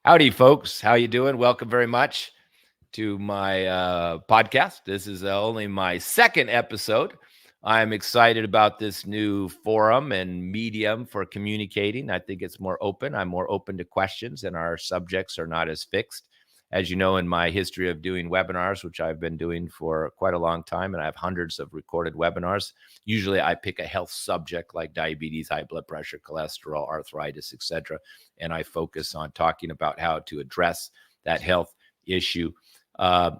Howdy, folks. How you doing? Welcome very much to my podcast. This is only my second episode. I'm excited about this new forum and medium for communicating. I think it's more open. I'm more open to questions, and our subjects are not as fixed. As you know, in my history of doing webinars, which I've been doing for quite a long time, and I have hundreds of recorded webinars, usually I pick a health subject like diabetes, high blood pressure, cholesterol, arthritis, etc., and I focus on talking about how to address that health issue, uh,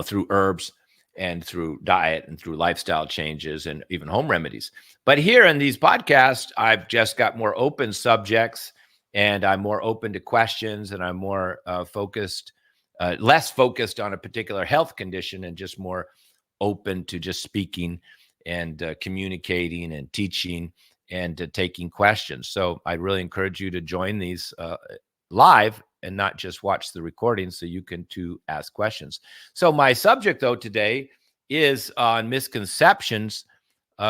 through herbs and through diet and through lifestyle changes and even home remedies. But here in these podcasts, I've just got more open subjects, and I'm more open to questions, and I'm more less focused on a particular health condition, and just more open to just speaking and communicating and teaching and taking questions. So I really encourage you to join these live and not just watch the recording, so you can too ask questions. So my subject, though, today is on misconceptions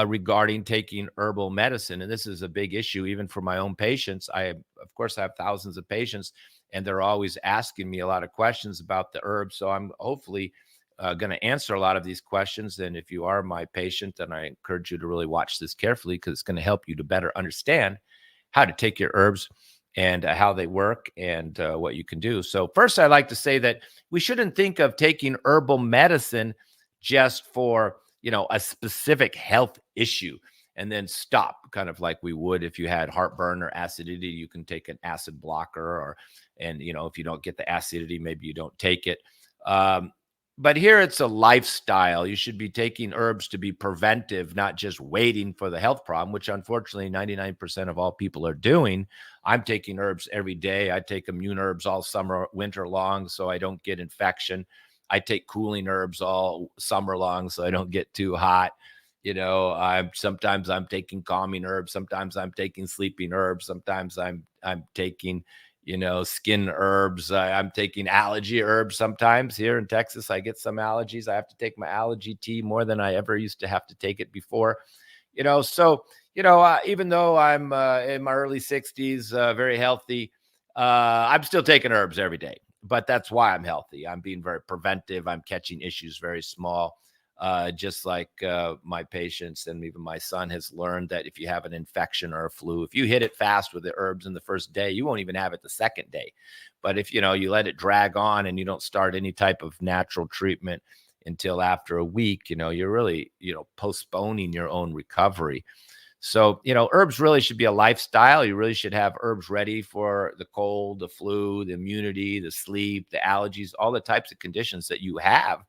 regarding taking herbal medicine. And this is a big issue even for my own patients. Of course, I have thousands of patients, and they're always asking me a lot of questions about the herbs. So I'm hopefully going to answer a lot of these questions. And if you are my patient, then I encourage you to really watch this carefully, because it's going to help you to better understand how to take your herbs and how they work and what you can do. So first, I'd like to say that we shouldn't think of taking herbal medicine just for, a specific health issue and then stop, kind of like we would if you had heartburn or acidity. You can take an acid blocker, and if you don't get the acidity, maybe you don't take it. But here it's a lifestyle. You should be taking herbs to be preventive, not just waiting for the health problem, which unfortunately 99% of all people are doing. I'm taking herbs every day. I take immune herbs all summer, winter long, so I don't get infection. I take cooling herbs all summer long, so I don't get too hot. Sometimes I'm taking calming herbs. Sometimes I'm taking sleeping herbs. Sometimes I'm taking skin herbs. I'm taking allergy herbs sometimes. Here in Texas, I get some allergies. I have to take my allergy tea more than I ever used to have to take it before. Even though I'm in my early 60s, very healthy, I'm still taking herbs every day. But that's why I'm healthy. I'm being very preventive. I'm catching issues very small. Just like my patients and even my son has learned that if you have an infection or a flu, if you hit it fast with the herbs in the first day, you won't even have it the second day. But if you let it drag on and you don't start any type of natural treatment until after a week, you're really postponing your own recovery. So, herbs really should be a lifestyle. You really should have herbs ready for the cold, the flu, the immunity, the sleep, the allergies, all the types of conditions that you have.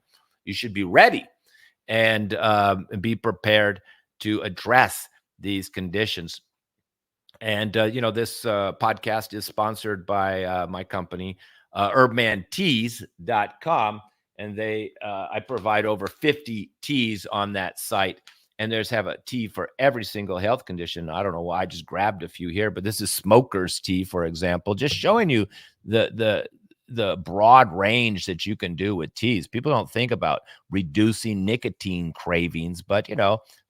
You should be ready and be prepared to address these conditions. And, this podcast is sponsored by my company, herbmanteas.com. And I provide over 50 teas on that site. And have a tea for every single health condition. I don't know why I just grabbed a few here, but this is smoker's tea, for example, just showing you the broad range that you can do with teas. People don't think about reducing nicotine cravings, but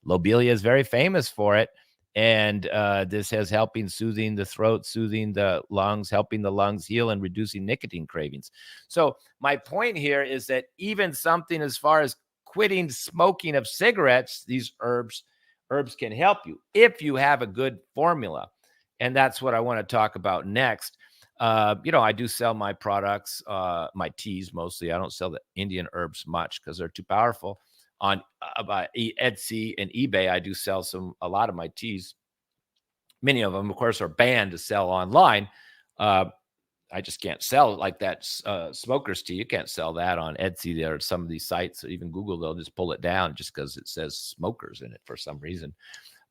lobelia is very famous for it. And this has helping soothing the throat, soothing the lungs, helping the lungs heal, and reducing nicotine cravings. So my point here is that even something as far as quitting smoking of cigarettes, these herbs can help you if you have a good formula. And that's what I want to talk about next. I do sell my products, my teas mostly. I don't sell the Indian herbs much because they're too powerful. On Etsy and eBay, I do sell a lot of my teas. Many of them, of course, are banned to sell online. I just can't sell it like that. Smoker's tea, you can't sell that on Etsy. There are some of these sites, even Google, they'll just pull it down just because it says smokers in it for some reason.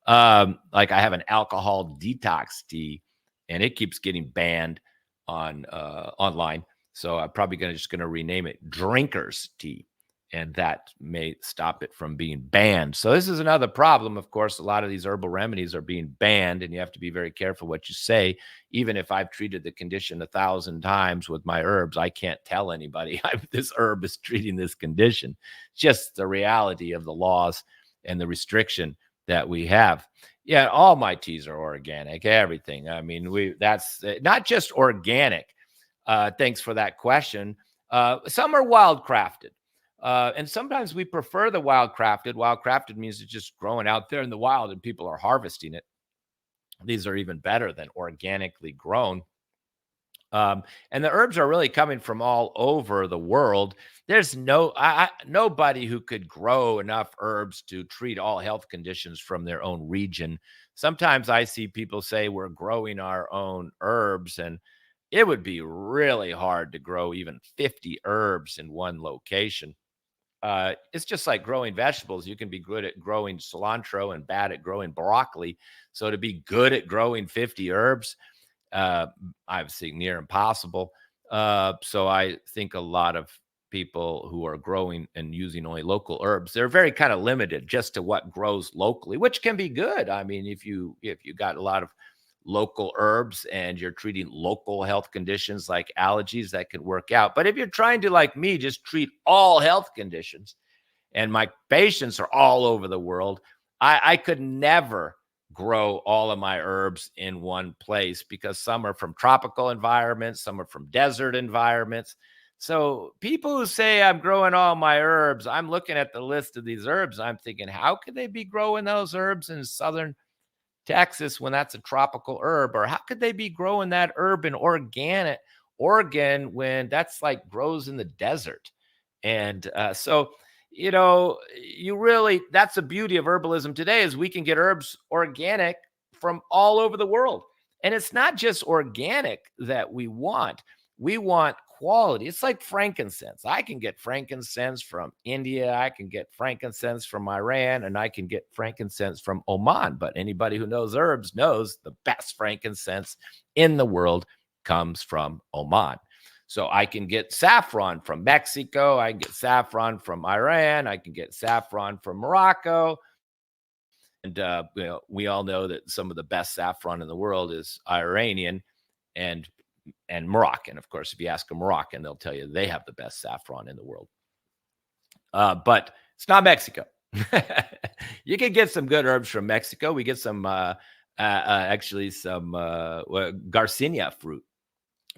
Like I have an alcohol detox tea, and it keeps getting banned on online. So I'm probably going to rename it Drinker's Tea, and that may stop it from being banned. So this is another problem. Of course, a lot of these herbal remedies are being banned, and you have to be very careful what you say. Even if I've treated the condition 1,000 times with my herbs, I can't tell anybody this herb is treating this condition. Just the reality of the laws and the restriction that we have. Yeah, all my teas are organic, everything. I mean, that's not just organic. Thanks for that question. Some are wild crafted. And sometimes we prefer the wild crafted. Wild crafted means it's just growing out there in the wild and people are harvesting it. These are even better than organically grown. And the herbs are really coming from all over the world. There's nobody who could grow enough herbs to treat all health conditions from their own region. Sometimes I see people say we're growing our own herbs, and it would be really hard to grow even 50 herbs in one location. It's just like growing vegetables. You can be good at growing cilantro and bad at growing broccoli. So to be good at growing 50 herbs, uh, obviously near impossible. So I think a lot of people who are growing and using only local herbs, they're very kind of limited just to what grows locally, which can be good. I mean, if you got a lot of local herbs and you're treating local health conditions like allergies, that can work out. But if you're trying to, like me, just treat all health conditions, and my patients are all over the world, I could never grow all of my herbs in one place because some are from tropical environments, some are from desert environments. So people who say I'm growing all my herbs, I'm looking at the list of these herbs. I'm thinking, how could they be growing those herbs in southern Texas when that's a tropical herb? Or how could they be growing that herb in organic Oregon when that's like grows in the desert? And so, you really, that's the beauty of herbalism today is we can get herbs organic from all over the world. And it's not just organic that we want. We want quality. It's like frankincense. I can get frankincense from India. I can get frankincense from Iran, and I can get frankincense from Oman. But anybody who knows herbs knows the best frankincense in the world comes from Oman. So I can get saffron from Mexico. I can get saffron from Iran. I can get saffron from Morocco. And we all know that some of the best saffron in the world is Iranian and Moroccan. Of course, if you ask a Moroccan, they'll tell you they have the best saffron in the world. But it's not Mexico. You can get some good herbs from Mexico. We get some, actually, some Garcinia fruit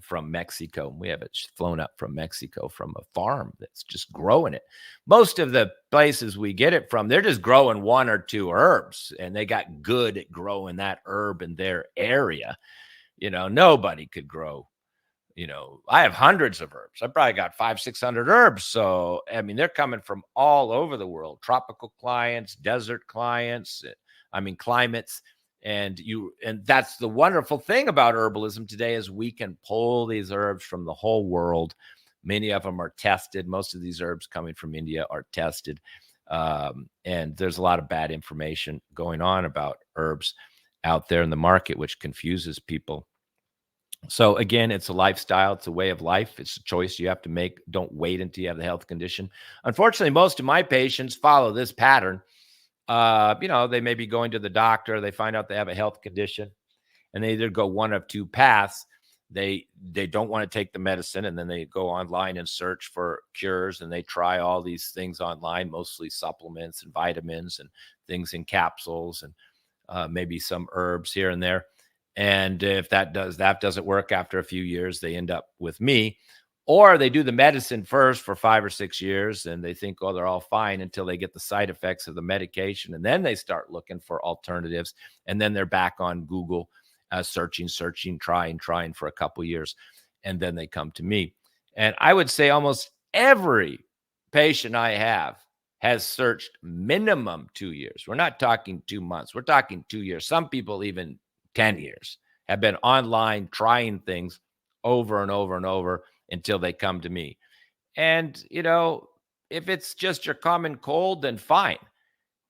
from Mexico. We have it flown up from Mexico from a farm that's just growing it. Most of the places we get it from, they're just growing one or two herbs, and they got good at growing that herb in their area. Nobody could grow. I have hundreds of herbs. I probably got 500, 600 herbs. So, I mean, they're coming from all over the world, tropical clients, desert clients, climates. And that's the wonderful thing about herbalism today is we can pull these herbs from the whole world. Many of them are tested. Most of these herbs coming from India are tested. And there's a lot of bad information going on about herbs out there in the market, which confuses people. So again, it's a lifestyle. It's a way of life. It's a choice you have to make. Don't wait until you have the health condition. Unfortunately, most of my patients follow this pattern. They may be going to the doctor. They find out they have a health condition, and they either go one of two paths. They don't want to take the medicine, and then they go online and search for cures, and they try all these things online, mostly supplements and vitamins and things in capsules, and maybe some herbs here and there. And if that doesn't work after a few years, they end up with me. Or they do the medicine first for 5 or 6 years and they think, oh, they're all fine until they get the side effects of the medication. And then they start looking for alternatives. And then they're back on Google, searching, trying for a couple years. And then they come to me. And I would say almost every patient I have has searched minimum 2 years. We're not talking 2 months. We're talking 2 years. Some people even 10 years have been online trying things over and over and over until they come to me. And, if it's just your common cold, then fine.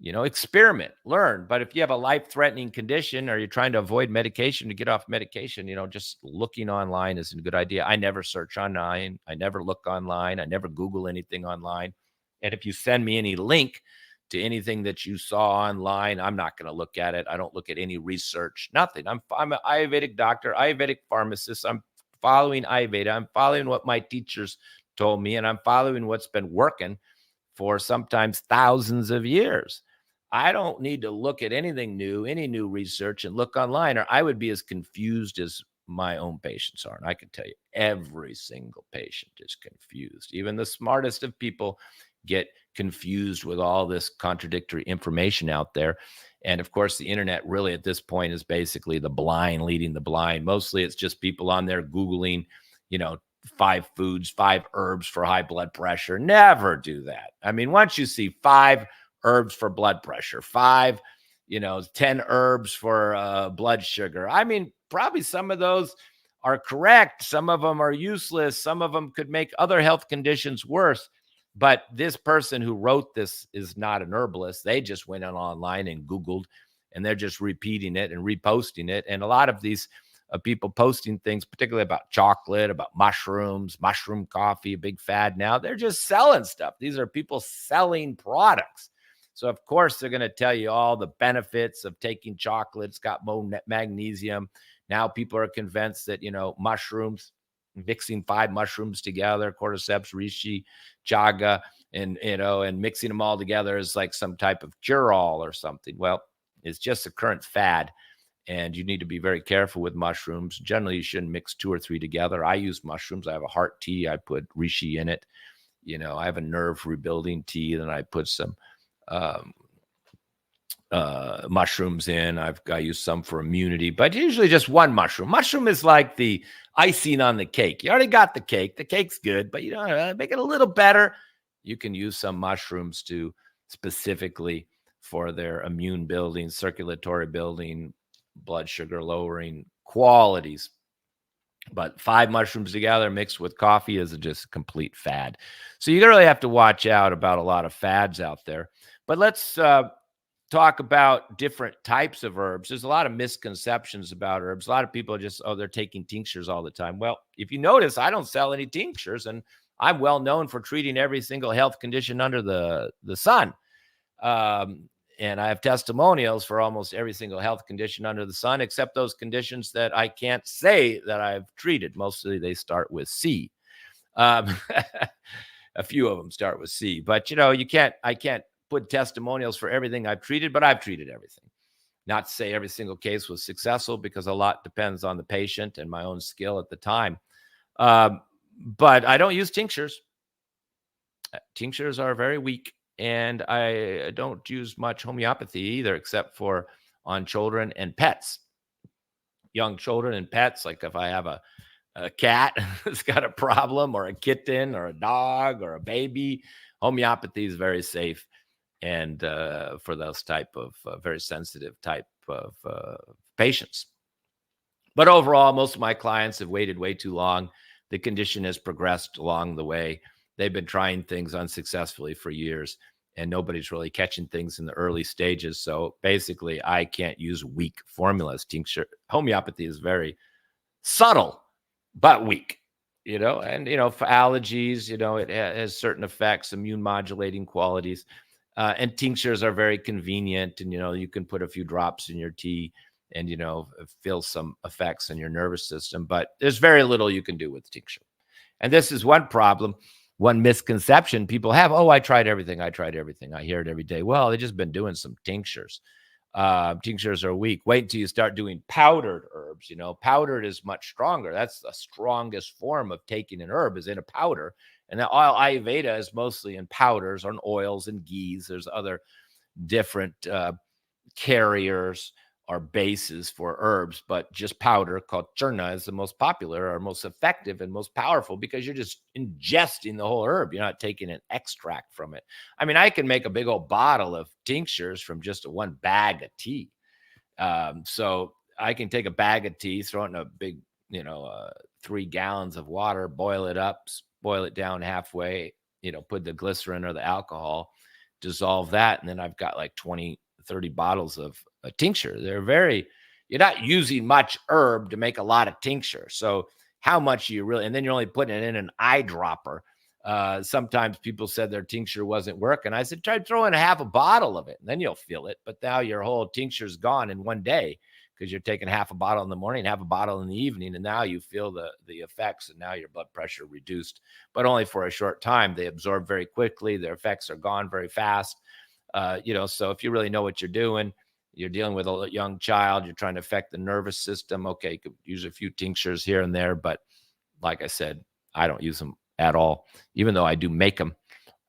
Experiment, learn. But if you have a life-threatening condition or you're trying to avoid medication to get off medication, just looking online isn't a good idea. I never search online. I never look online. I never Google anything online. And if you send me any link to anything that you saw online, I'm not going to look at it. I don't look at any research, nothing. I'm an Ayurvedic doctor, Ayurvedic pharmacist. I'm following Ayurveda. I'm following what my teachers told me, and I'm following what's been working for sometimes thousands of years. I don't need to look at anything new, any new research and look online, or I would be as confused as my own patients are. And I can tell you, every single patient is confused. Even the smartest of people get confused with all this contradictory information out there. And of course, the internet really at this point is basically the blind leading the blind. Mostly it's just people on there Googling, you know, 5 foods, 5 herbs for high blood pressure. Never do that. I mean, once you see 5 herbs for blood pressure, 10 herbs for blood sugar. I mean, probably some of those are correct. Some of them are useless. Some of them could make other health conditions worse. But this person who wrote this is not an herbalist. They just went on online and Googled, and they're just repeating it and reposting it. And a lot of these people posting things, particularly about chocolate, about mushrooms, mushroom coffee, a big fad now. They're just selling stuff. These are people selling products. So, of course, they're going to tell you all the benefits of taking chocolate. It's got more magnesium. Now people are convinced that, mushrooms, mixing 5 mushrooms together, cordyceps, reishi, chaga, and mixing them all together is like some type of cure-all or something. Well, it's just a current fad, and you need to be very careful with mushrooms. Generally, you shouldn't mix 2 or 3 together. I use mushrooms. I have a heart tea. I put reishi in it. I have a nerve rebuilding tea, and I put some mushrooms in. I use some for immunity, but usually just one mushroom. Mushroom is like the icing on the cake. You already got the cake. The cake's good, but make it a little better. You can use some mushrooms to specifically for their immune building, circulatory building, blood sugar lowering qualities. But 5 mushrooms together mixed with coffee is just a complete fad. So you really have to watch out about a lot of fads out there. But let's talk about different types of herbs. There's a lot of misconceptions about herbs. A lot of people are just, they're taking tinctures all the time. Well, if you notice, I don't sell any tinctures, and I'm well known for treating every single health condition under the sun. And I have testimonials for almost every single health condition under the sun, except those conditions that I can't say that I've treated. Mostly they start with C. A few of them start with C, but I can't put testimonials for everything I've treated, but I've treated everything. Not to say every single case was successful, because a lot depends on the patient and my own skill at the time. But I don't use tinctures. Tinctures are very weak. And I don't use much homeopathy either, except for on children and pets. Young children and pets, like if I have a cat that's got a problem, or a kitten, or a dog, or a baby, homeopathy is very safe. And for those type of very sensitive type of patients. But overall, most of my clients have waited way too long. The condition has progressed along the way. They've been trying things unsuccessfully for years, and nobody's really catching things in the early stages. So basically, I can't use weak formulas. Homeopathy is very subtle, but weak, and, for allergies, it has certain effects, immune modulating qualities. And tinctures are very convenient, and, you can put a few drops in your tea and, feel some effects in your nervous system, but there's very little you can do with tincture. And this is one problem. One misconception people have: I tried everything. I hear it every day. Well, they've just been doing some tinctures. Tinctures are weak. Wait until you start doing powdered herbs. Powdered is much stronger. That's the strongest form of taking an herb, is in a powder. And the oil Ayurveda is mostly in powders, or in oils and ghees. There's other different carriers or bases for herbs, but just powder called churna is the most popular, or most effective, and most powerful, because you're just ingesting the whole herb. You're not taking an extract from it. I mean, I can make a big old bottle of tinctures from just one bag of tea. So I can take a bag of tea, throw it in a big, 3 gallons of water, boil it up, boil it down halfway, put the glycerin or the alcohol, dissolve that, and then I've got like 20, 30 bottles of a tincture. You're not using much herb to make a lot of tincture. So how much you really, and then you're only putting it in an eyedropper. Sometimes people said their tincture wasn't working. I said, try throwing half a bottle of it, and then you'll feel it. But now your whole tincture's gone in one day, because you're taking half a bottle in the morning, half a bottle in the evening, and now you feel the effects, and now your blood pressure reduced, but only for a short time. They absorb very quickly. Their effects are gone very fast. So if you really know what you're doing, you're dealing with a young child, you're trying to affect the nervous system. Okay, you could use a few tinctures here and there, but like I said, I don't use them at all, even though I do make them,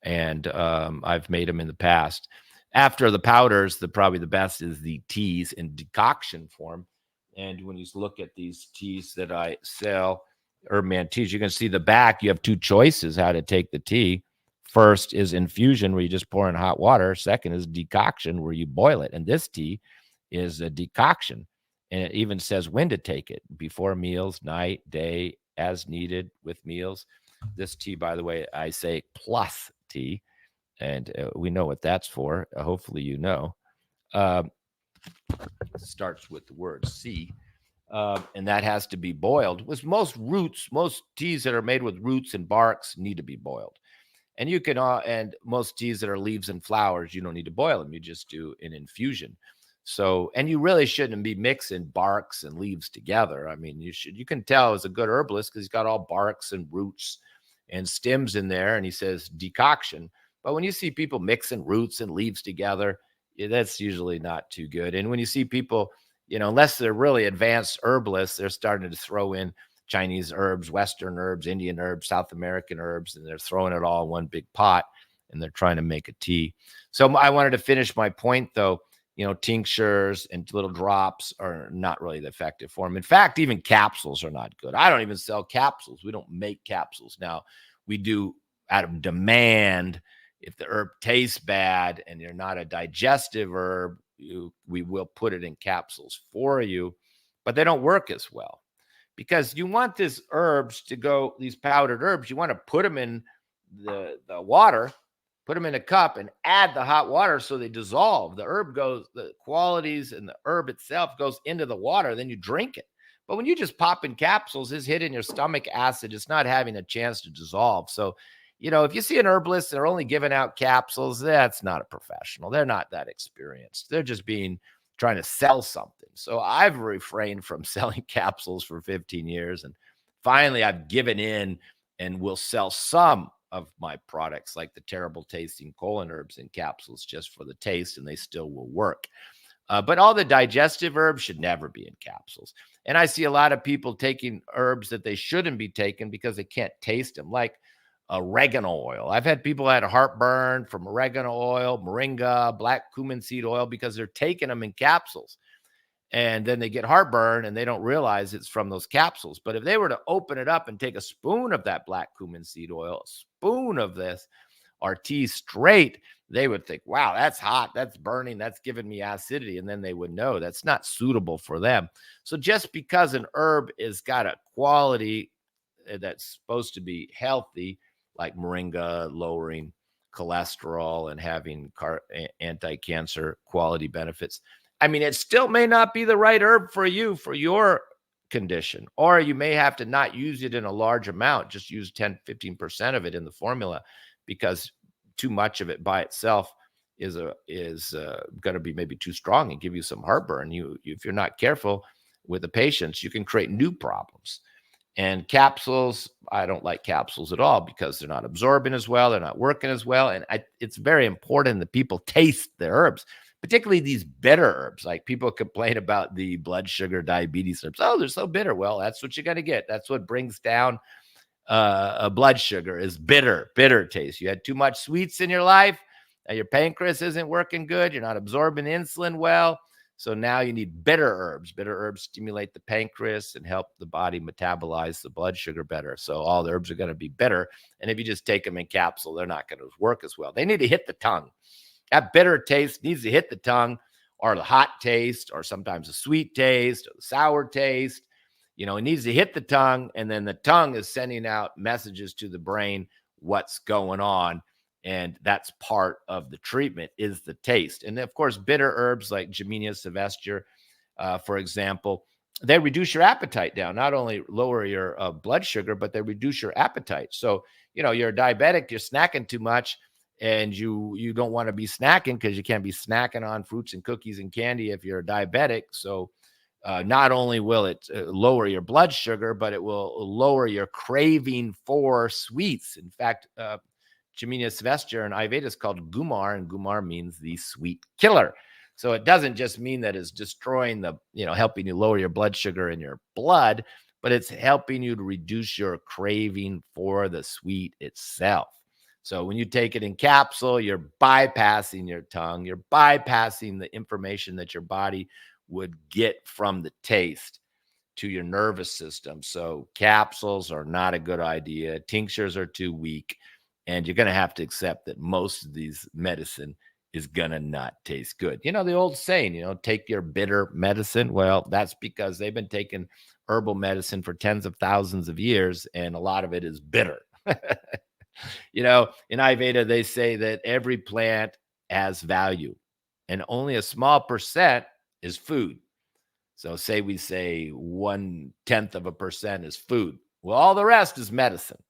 and I've made them in the past. After the powders, probably the best is the teas in decoction form. And when you look at these teas that I sell, Herb teas, you can see the back. You have two choices how to take the tea. First is infusion, where you just pour in hot water. Second is decoction, where you boil it. And this tea is a decoction. And it even says when to take it: before meals, night, day, as needed with meals. This tea, by the way, I say plus tea, and we know what that's for. Hopefully, you know. Uh, starts with the word C, and that has to be boiled. With most teas that are made with roots and barks need to be boiled. And you can, and most teas that are leaves and flowers, you don't need to boil them. You just do an infusion. So, and you really shouldn't be mixing barks and leaves together. I mean, you can tell as a good herbalist because he's got all barks and roots and stems in there, and he says decoction. But when you see people mixing roots and leaves together, that's usually not too good. And when you see people, unless they're really advanced herbalists, they're starting to throw in Chinese herbs, Western herbs, Indian herbs, South American herbs, and they're throwing it all in one big pot, and they're trying to make a tea. So I wanted to finish my point, though. Tinctures and little drops are not really the effective form. In fact, even capsules are not good. I don't even sell capsules. We don't make capsules. Now, we do out of demand. If the herb tastes bad and you're not a digestive herb, we will put it in capsules for you, but they don't work as well. Because you want these herbs to go, these powdered herbs, you want to put them in the water, put them in a cup and add the hot water so they dissolve. The qualities and the herb itself goes into the water, then you drink it. But when you just pop in capsules, it's hitting your stomach acid. It's not having a chance to dissolve. So, if you see an herbalist, they're only giving out capsules, that's not a professional. They're not that experienced. They're just trying to sell something. So I've refrained from selling capsules for 15 years. And finally, I've given in and will sell some of my products, like the terrible tasting colon herbs in capsules, just for the taste, and they still will work. But all the digestive herbs should never be in capsules. And I see a lot of people taking herbs that they shouldn't be taking because they can't taste them, like oregano oil. I've had people had heartburn from oregano oil, moringa, black cumin seed oil, because they're taking them in capsules. And then they get heartburn and they don't realize it's from those capsules. But if they were to open it up and take a spoon of that black cumin seed oil, a spoon of this, or tea straight, they would think, wow, that's hot, that's burning, that's giving me acidity. And then they would know that's not suitable for them. So just because an herb has got a quality that's supposed to be healthy, like moringa, lowering cholesterol and having anti-cancer quality benefits, I mean, it still may not be the right herb for you, for your condition, or you may have to not use it in a large amount, just use 10, 15% of it in the formula, because too much of it by itself is going to be maybe too strong and give you some heartburn. If you're not careful with the patients, you can create new problems. And capsules, I don't like capsules at all because they're not absorbing as well. They're not working as well. And it's very important that people taste the herbs, particularly these bitter herbs. Like, people complain about the blood sugar, diabetes herbs. Oh, they're so bitter. Well, that's what you're going to get. That's what brings down a blood sugar, is bitter taste. You had too much sweets in your life. Your pancreas isn't working good. You're not absorbing insulin well. So now you need bitter herbs. Bitter herbs stimulate the pancreas and help the body metabolize the blood sugar better. So all the herbs are going to be bitter. And if you just take them in capsule, they're not going to work as well. They need to hit the tongue. That bitter taste needs to hit the tongue, or the hot taste, or sometimes a sweet taste, or the sour taste. It needs to hit the tongue, and then the tongue is sending out messages to the brain what's going on. And that's part of the treatment, is the taste. And of course, bitter herbs like Gymnea sylvestre, for example, they reduce your appetite down. Not only lower your blood sugar, but they reduce your appetite. So, you're a diabetic, you're snacking too much, and you don't want to be snacking, because you can't be snacking on fruits and cookies and candy if you're a diabetic. So not only will it lower your blood sugar, but it will lower your craving for sweets. In fact, Gymnea sylvestre in Ayurveda is called Gumar, and Gumar means the sweet killer. So it doesn't just mean that it's destroying helping you lower your blood sugar in your blood, but it's helping you to reduce your craving for the sweet itself. So when you take it in capsule, you're bypassing your tongue, you're bypassing the information that your body would get from the taste to your nervous system. So capsules are not a good idea. Tinctures are too weak. And you're going to have to accept that most of these medicine is going to not taste good. You know, the old saying, take your bitter medicine. Well, that's because they've been taking herbal medicine for tens of thousands of years, and a lot of it is bitter. In Ayurveda, they say that every plant has value and only a small percent is food. So say we say 0.1% is food. Well, all the rest is medicine.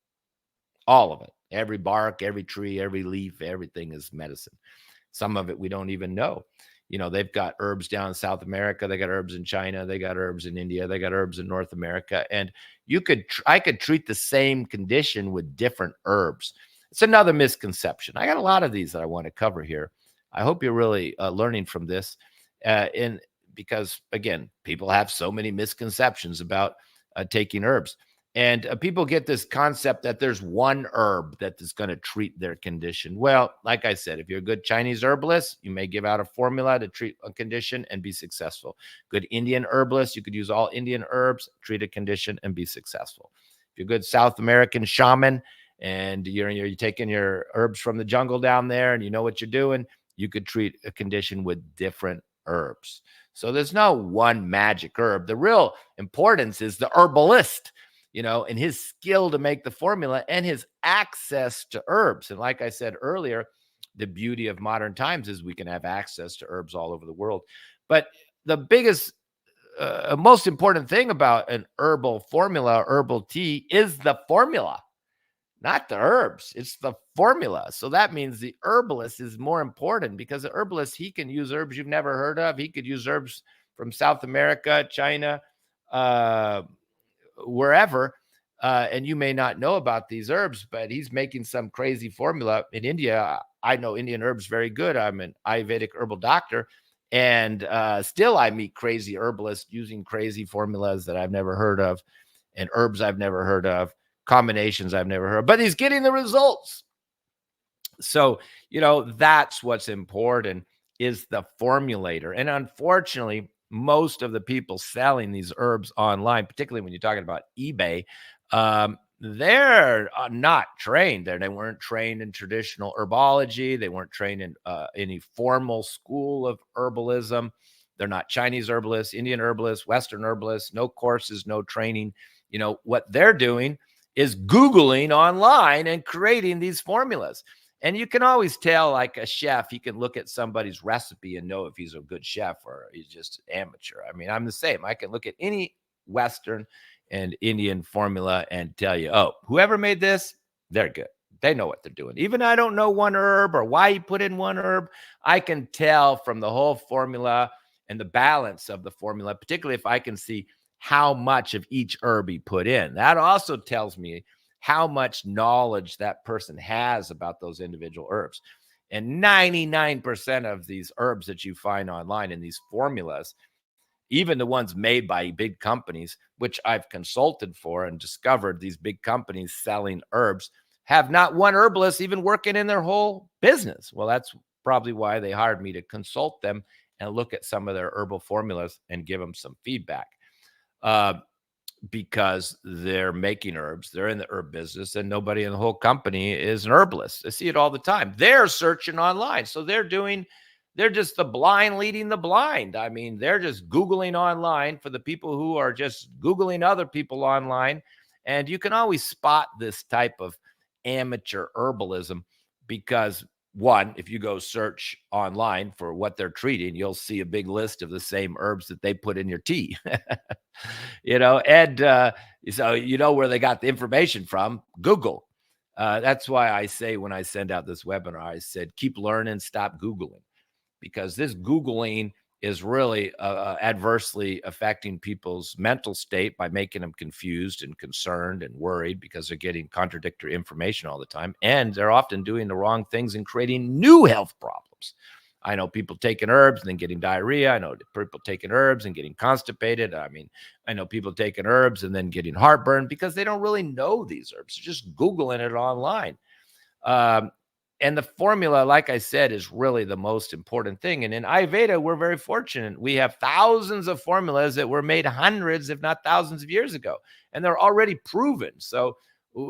All of it. Every bark, every tree, every leaf, everything is medicine. Some of it we don't even know. They've got herbs down in South America. They got herbs in China. They got herbs in India. They got herbs in North America. And I could treat the same condition with different herbs. It's another misconception. I got a lot of these that I want to cover here. I hope you're really learning from this. Because again, people have so many misconceptions about taking herbs. And people get this concept that there's one herb that is going to treat their condition. Well, like I said, if you're a good Chinese herbalist, you may give out a formula to treat a condition and be successful. Good Indian herbalist, you could use all Indian herbs, treat a condition and be successful. If you're a good South American shaman and you're taking your herbs from the jungle down there and you know what you're doing, you could treat a condition with different herbs. So there's no one magic herb. The real importance is the herbalist, and his skill to make the formula and his access to herbs. And like I said earlier, the beauty of modern times is we can have access to herbs all over the world. But the biggest, most important thing about an herbal formula, herbal tea, is the formula, not the herbs. It's the formula. So that means the herbalist is more important, because the herbalist, he can use herbs you've never heard of. He could use herbs from South America, China, wherever, and you may not know about these herbs, but he's making some crazy formula. In India, I know Indian herbs very good. I'm an Ayurvedic herbal doctor, and still I meet crazy herbalists using crazy formulas that I've never heard of, and herbs I've never heard of, combinations I've never heard of, but he's getting the results. So, that's what's important, is the formulator. And unfortunately, most of the people selling these herbs online, particularly when you're talking about eBay, they're not trained there. They weren't trained in traditional herbology. They weren't trained in any formal school of herbalism. They're not Chinese herbalists, Indian herbalists, Western herbalists, no courses, no training. What they're doing is Googling online and creating these formulas. And you can always tell, like a chef, he can look at somebody's recipe and know if he's a good chef or he's just amateur. I mean, I'm the same. I can look at any Western and Indian formula and tell you, oh, whoever made this, they're good. They know what they're doing. Even I don't know one herb or why you put in one herb. I can tell from the whole formula and the balance of the formula, particularly if I can see how much of each herb he put in. That also tells me how much knowledge that person has about those individual herbs. And 99% of these herbs that you find online in these formulas, even the ones made by big companies, which I've consulted for and discovered these big companies selling herbs, have not one herbalist even working in their whole business. Well, that's probably why they hired me to consult them and look at some of their herbal formulas and give them some feedback. Because they're making herbs, they're in the herb business, and nobody in the whole company is an herbalist. I see it all the time. They're searching online. So they're just the blind leading the blind. I mean, they're just Googling online for the people who are just Googling other people online. And you can always spot this type of amateur herbalism because, one, if you go search online for what they're treating, you'll see a big list of the same herbs that they put in your tea. And so where they got the information from, Google. That's why I say when I send out this webinar, I said, keep learning, stop Googling, because this Googling is really adversely affecting people's mental state by making them confused and concerned and worried because they're getting contradictory information all the time. And they're often doing the wrong things and creating new health problems. I know people taking herbs and then getting diarrhea. I know people taking herbs and getting constipated. I mean, I know people taking herbs and then getting heartburn because they don't really know these herbs. They're just Googling it online. Um, and the formula, like I said, is really the most important thing. And in Ayurveda, we're very fortunate. We have thousands of formulas that were made hundreds, if not thousands of years ago, and they're already proven. So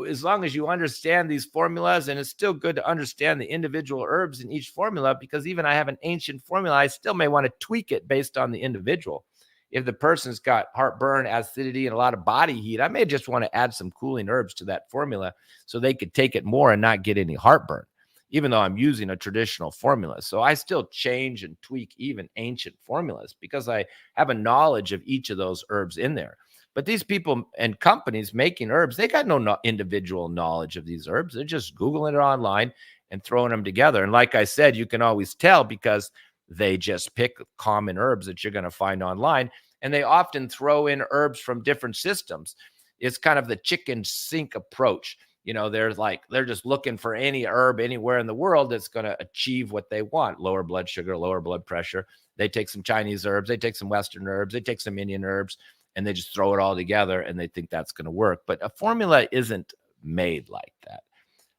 as long as you understand these formulas, and it's still good to understand the individual herbs in each formula, because even I have an ancient formula, I still may want to tweak it based on the individual. If the person's got heartburn, acidity, and a lot of body heat, I may just want to add some cooling herbs to that formula so they could take it more and not get any heartburn, even though I'm using a traditional formula. So I still change and tweak even ancient formulas because I have a knowledge of each of those herbs in there. But these people and companies making herbs, they got no individual knowledge of these herbs. They're just Googling it online and throwing them together. And like I said, you can always tell because they just pick common herbs that you're going to find online. And they often throw in herbs from different systems. It's kind of the chicken sink approach. They're just looking for any herb anywhere in the world that's going to achieve what they want: lower blood sugar, lower blood pressure. They take some Chinese herbs, they take some Western herbs, they take some Indian herbs, and they just throw it all together and they think that's going to work. But a formula isn't made like that.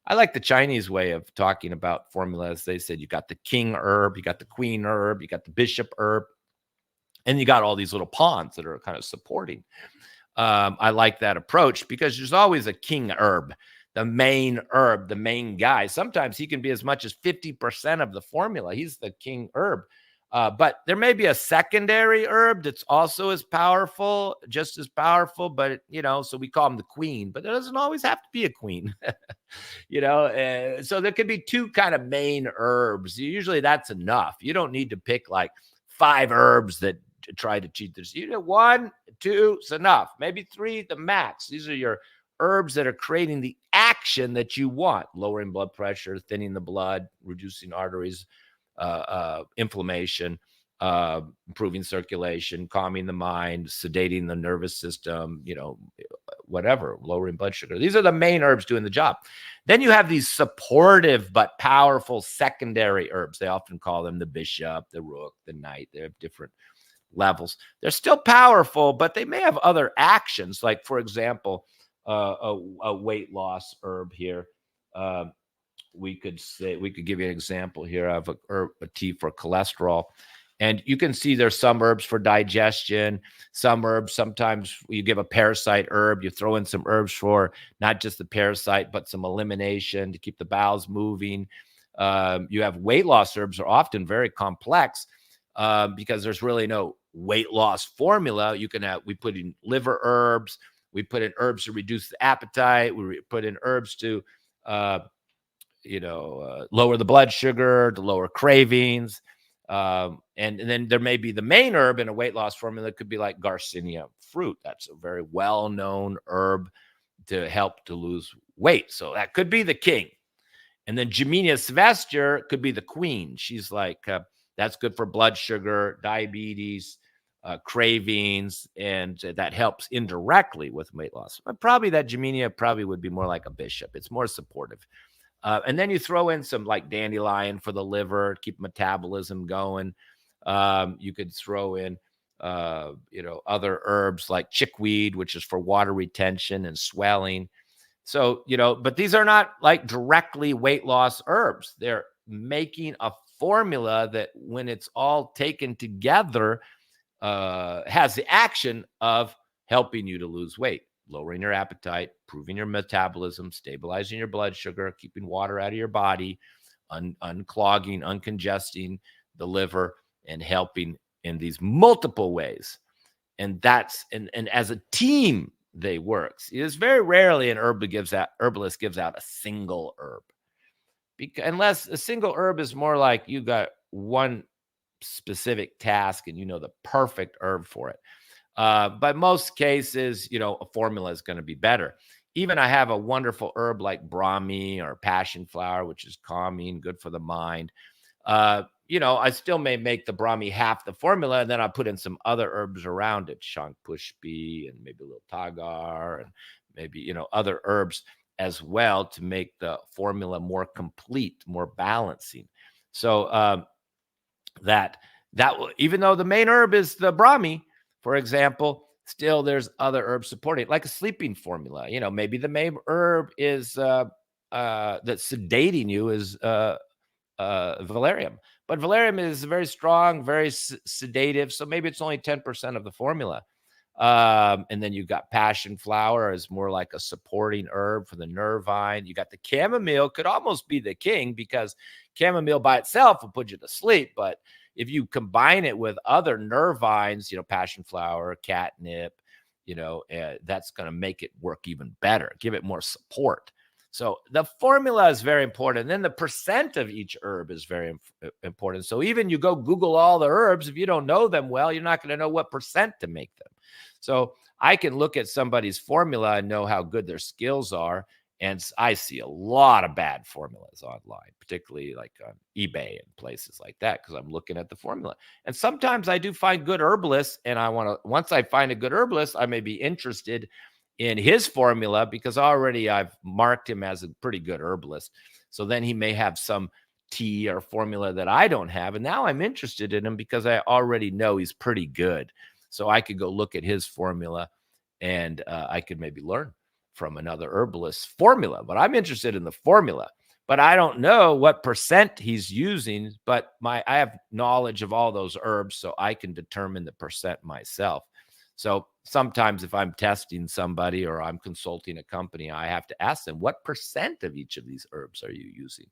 I like the Chinese way of talking about formulas. They said you got the king herb, you got the queen herb, you got the bishop herb, and you got all these little pawns that are kind of supporting. I like that approach because there's always a king herb, the main herb, the main guy. Sometimes he can be as much as 50% of the formula. He's the king herb. But there may be a secondary herb that's also as powerful, just as powerful, but so we call him the queen, but there doesn't always have to be a queen. So there could be two kind of main herbs. Usually that's enough. You don't need to pick like 5 herbs that try to cheat this. 1, 2 is enough. Maybe 3, the max. These are your herbs that are creating the action that you want: lowering blood pressure, thinning the blood, reducing arteries, inflammation, improving circulation, calming the mind, sedating the nervous system, whatever, lowering blood sugar. These are the main herbs doing the job. Then you have these supportive but powerful secondary herbs. They often call them the bishop, the rook, the knight. They have different levels. They're still powerful, but they may have other actions. Like, for example, a weight loss herb here. We could give you an example here of a tea for cholesterol. And you can see there's some herbs for digestion, some herbs. Sometimes you give a parasite herb, you throw in some herbs for not just the parasite, but some elimination to keep the bowels moving. You have weight loss herbs are often very complex because there's really no weight loss formula. We put in liver herbs, we put in herbs to reduce the appetite, we put in herbs to lower the blood sugar, to lower cravings. And then there may be the main herb in a weight loss formula. Could be like Garcinia fruit. That's a very well-known herb to help to lose weight. So that could be the king. And then Gymnea sylvestre could be the queen. She's like, that's good for blood sugar, diabetes, cravings, and that helps indirectly with weight loss. But probably that Gymnea probably would be more like a bishop. It's more supportive. And then you throw in some like dandelion for the liver, keep metabolism going. You could throw in, other herbs like chickweed, which is for water retention and swelling. So, but these are not like directly weight loss herbs. They're making a formula that when it's all taken together, has the action of helping you to lose weight, lowering your appetite, improving your metabolism, stabilizing your blood sugar, keeping water out of your body, unclogging, uncongesting the liver, and helping in these multiple ways. And as a team, they work. It's very rarely an herbalist gives out a single herb, unless a single herb is more like you got one specific task and the perfect herb for it. But most cases, a formula is going to be better. Even I have a wonderful herb like Brahmi or passion flower, which is calming, good for the mind. I still may make the Brahmi half the formula, and then I put in some other herbs around it, Shank Pushpi and maybe a little Tagar and maybe, other herbs as well to make the formula more complete, more balancing. So that even though the main herb is the Brahmi, for example, still there's other herbs supporting it, like a sleeping formula. Maybe the main herb is that's sedating you is valerium, but valerium is very strong, very sedative. So maybe it's only 10% of the formula. And then you got passion flower as more like a supporting herb for the nervine. You got the chamomile, could almost be the king because chamomile by itself will put you to sleep. But if you combine it with other nervines, passion flower, catnip, that's going to make it work even better, give it more support. So the formula is very important. And then the percent of each herb is very important. So even you go Google all the herbs, if you don't know them well, you're not going to know what percent to make them. So I can look at somebody's formula and know how good their skills are. And I see a lot of bad formulas online, particularly like on eBay and places like that, because I'm looking at the formula. And sometimes I do find good herbalists, and once I find a good herbalist, I may be interested in his formula because already I've marked him as a pretty good herbalist. So then he may have some tea or formula that I don't have. And now I'm interested in him because I already know he's pretty good. So I could go look at his formula and I could maybe learn from another herbalist's formula. But I'm interested in the formula. But I don't know what percent he's using, but I have knowledge of all those herbs, so I can determine the percent myself. So sometimes if I'm testing somebody or I'm consulting a company, I have to ask them, what percent of each of these herbs are you using?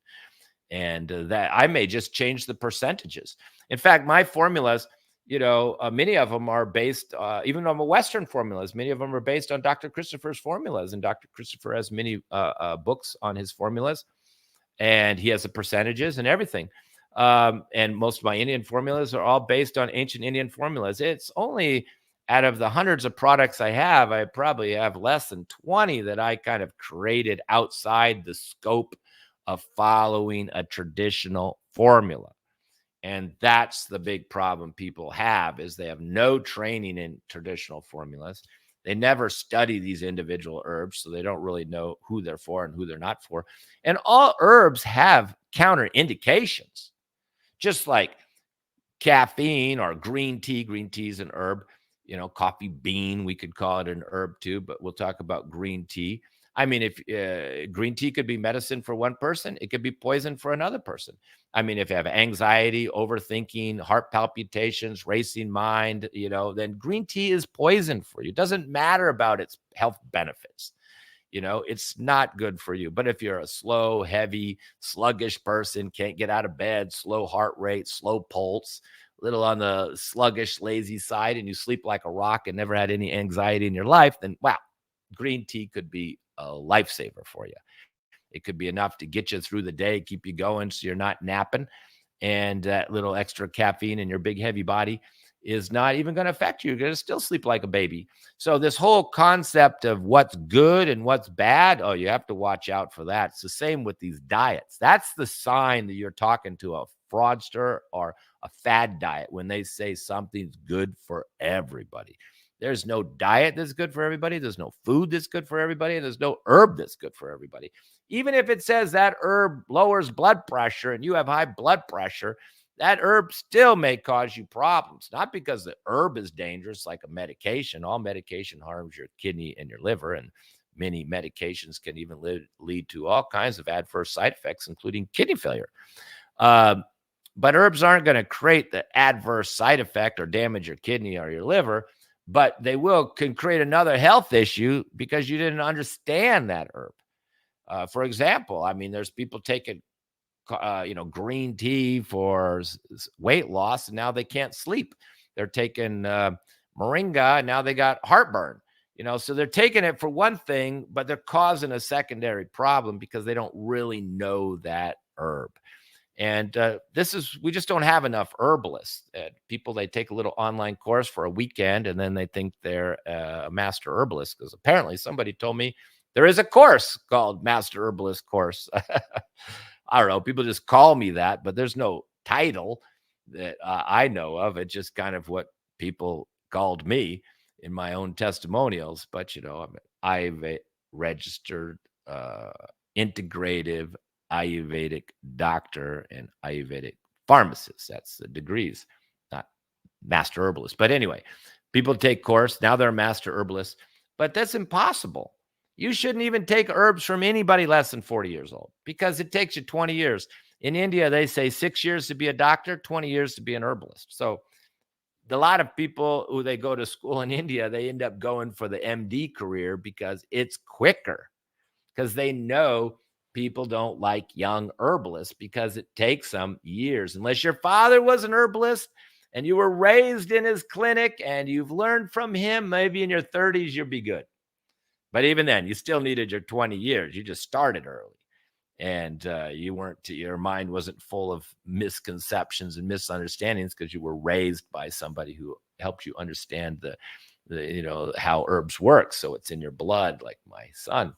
And that I may just change the percentages. In fact, my formulas, many of them are based, even on the Western formulas, many of them are based on Dr. Christopher's formulas. And Dr. Christopher has many books on his formulas, and he has the percentages and everything. And most of my Indian formulas are all based on ancient Indian formulas. It's only out of the hundreds of products I probably have less than 20 that I kind of created outside the scope of following a traditional formula. And that's the big problem people have, is they have no training in traditional formulas. They never study these individual herbs, so they don't really know who they're for and who they're not for. And all herbs have counterindications, just like caffeine or green tea. Green tea is an herb. Coffee bean, we could call it an herb too, but we'll talk about green tea. I mean, if green tea could be medicine for one person, it could be poison for another person. I mean, if you have anxiety, overthinking, heart palpitations, racing mind, then green tea is poison for you. It doesn't matter about its health benefits. It's not good for you. But if you're a slow, heavy, sluggish person, can't get out of bed, slow heart rate, slow pulse, little on the sluggish, lazy side, and you sleep like a rock and never had any anxiety in your life, then wow, green tea could be a lifesaver for you. It could be enough to get you through the day, keep you going so you're not napping. And that little extra caffeine in your big, heavy body is not even going to affect you. You're going to still sleep like a baby. So this whole concept of what's good and what's bad, oh, you have to watch out for that. It's the same with these diets. That's the sign that you're talking to a fraudster or a fad diet when they say something's good for everybody. There's no diet that's good for everybody. There's no food that's good for everybody. And there's no herb that's good for everybody. Even if it says that herb lowers blood pressure and you have high blood pressure, that herb still may cause you problems. Not because the herb is dangerous like a medication. All medication harms your kidney and your liver, and many medications can even lead to all kinds of adverse side effects, including kidney failure. But herbs aren't going to create the adverse side effect or damage your kidney or your liver, but they can create another health issue because you didn't understand that herb. For example, I mean, there's people taking, green tea for weight loss, and now they can't sleep. They're taking moringa, and now they got heartburn. So they're taking it for one thing, but they're causing a secondary problem because they don't really know that herb. And we just don't have enough herbalists. People, they take a little online course for a weekend and then they think they're a master herbalist, because apparently somebody told me there is a course called Master Herbalist Course. I don't know. People just call me that, but there's no title that I know of. It's just kind of what people called me in my own testimonials. But, I'm an IVA registered, integrative Ayurvedic doctor and Ayurvedic pharmacists. That's the degrees, not master herbalist. But anyway, people take course. Now they're master herbalists, but that's impossible. You shouldn't even take herbs from anybody less than 40 years old because it takes you 20 years. In India, they say 6 years to be a doctor, 20 years to be an herbalist. So a lot of people who they go to school in India, they end up going for the MD career because it's quicker, because they know people don't like young herbalists because it takes them years. Unless your father was an herbalist and you were raised in his clinic and you've learned from him, maybe in your 30s, you'll be good. But even then, you still needed your 20 years. You just started early. And your mind wasn't full of misconceptions and misunderstandings because you were raised by somebody who helped you understand how herbs work. So it's in your blood, like my son.